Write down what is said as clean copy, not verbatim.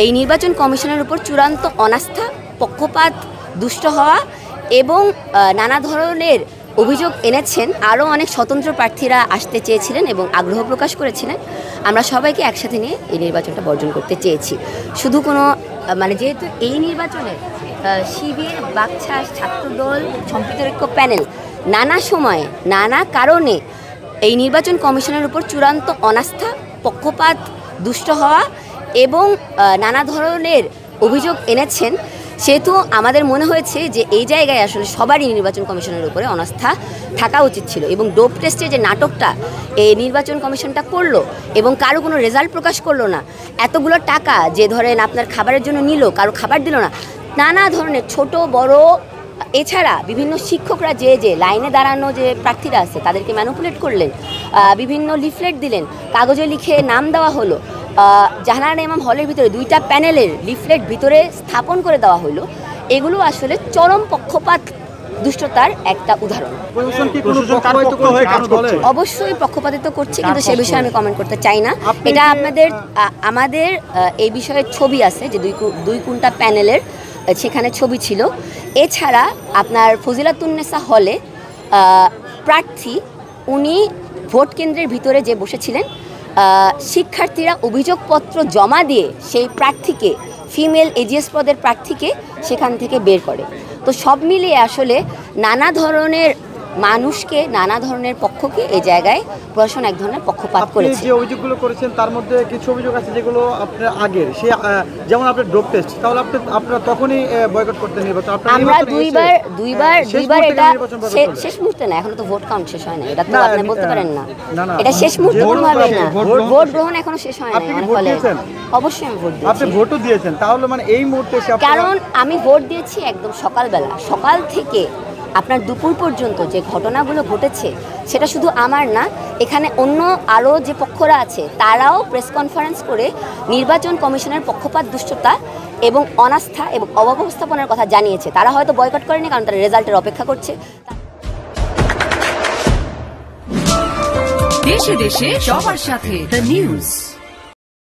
এই নির্বাচন কমিশনের উপর চূড়ান্ত অনাস্থা, পক্ষপাত, দুষ্ট হওয়া এবং নানা ধরনের অভিযোগ এনেছেন। আরও অনেক স্বতন্ত্র প্রার্থীরা আসতে চেয়েছিলেন এবং আগ্রহ প্রকাশ করেছিলেন। আমরা সবাইকে একসাথে নিয়ে এই নির্বাচনটা বর্জন করতে চেয়েছি। শুধু কোনো যেহেতু এই নির্বাচনে শিবির, বাকছাস, ছাত্রদল, সম্প্রীতৈক্য প্যানেল নানা সময়ে নানা কারণে এই নির্বাচন কমিশনের উপর চূড়ান্ত অনাস্থা, পক্ষপাত, দুষ্ট হওয়া এবং নানা ধরনের অভিযোগ এনেছেন, সেহেতু আমাদের মনে হয়েছে যে এই জায়গায় আসলে সবারই নির্বাচন কমিশনের উপরে অনাস্থা থাকা উচিত ছিল। এবং ডোপ টেস্টে যে নাটকটা এই নির্বাচন কমিশনটা করলো এবং কারো কোনো রেজাল্ট প্রকাশ করলো না, এতগুলো টাকা যে ধরেন আপনার খাবারের জন্য নিল, কারো খাবার দিল না, নানা ধরনের ছোট বড়, এছাড়া বিভিন্ন শিক্ষকরা যে লাইনে দাঁড়ানো যে প্রার্থীরা আছে তাদেরকে ম্যানিপুলেট করলেন, বিভিন্ন লিফলেট দিলেন, কাগজে লিখে নাম দেওয়া হলো, জাহানারা ইমাম হলের ভিতরে 2টা প্যানেলের লিফলেট ভিতরে স্থাপন করে দেওয়া হলো। এগুলো আসলে চরম পক্ষপাত, দুষ্টতার একটা উদাহরণ। অবশ্যই পক্ষপাতিত্ব করছে, কিন্তু সে বিষয়ে আমি কমেন্ট করতে চাই না। এটা আমাদের এই বিষয়ে ছবি আছে যে দুই কোনটা প্যানেলের সেখানে ছবি ছিল। এছাড়া আপনার ফজিলাতুন্নেসা হলে প্রার্থী উনি ভোট কেন্দ্রের ভিতরে যে বসেছিলেন, শিক্ষার্থীরা অভিযোগপত্র জমা দিয়ে সেই প্রার্থীকে, ফিমেল এজিএস পদের প্রার্থীকে সেখান থেকে বের করে। তো সব মিলিয়ে আসলে নানা ধরনের মানুষকে, নানা ধরনের পক্ষকে এই জায়গায় প্রশাসন এক ধরনের পক্ষপাত করেছে। যে অভিযোগগুলো করেছেন তার মধ্যে কিছু অভিযোগ আছে যেগুলো আপনার আগের, যেমন আপনার ড্রপ টেস্ট, তাহলে আপনারা তখনই বয়কট করতে নির্বাচন। আমরা দুইবার এটা শেষ মুহূর্তে না, এখনো তো ভোট কাউন্ট শেষ হয় না, এটা তো আপনি বলতে পারেন না। এটা শেষ মুহূর্তে কোনোভাবে না, ভোট গ্রহণ এখনো শেষ হয় না। অবশ্যই আমি ভোট দিয়েছি। আপনি ভোটও দিয়েছেন, তাহলে এই মুহূর্তে কারণ আমি ভোট দিয়েছি একদম সকালবেলা, সকাল থেকে আপনার দুপুর পর্যন্ত যে ঘটনাগুলো ঘটেছে সেটা শুধু আমার না, এখানে অন্য আরও যে পক্ষরা আছে তারাও প্রেস কনফারেন্স করে নির্বাচন কমিশনের পক্ষপাত, দুষ্টতা এবং অনাস্থা এবং অব্যবস্থাপনার কথা জানিয়েছে। তারা হয়তো বয়কট করেনি, কারণ তারা রেজাল্টের অপেক্ষা করছে। দেশে দেশে সবার সাথে দ্য নিউজ।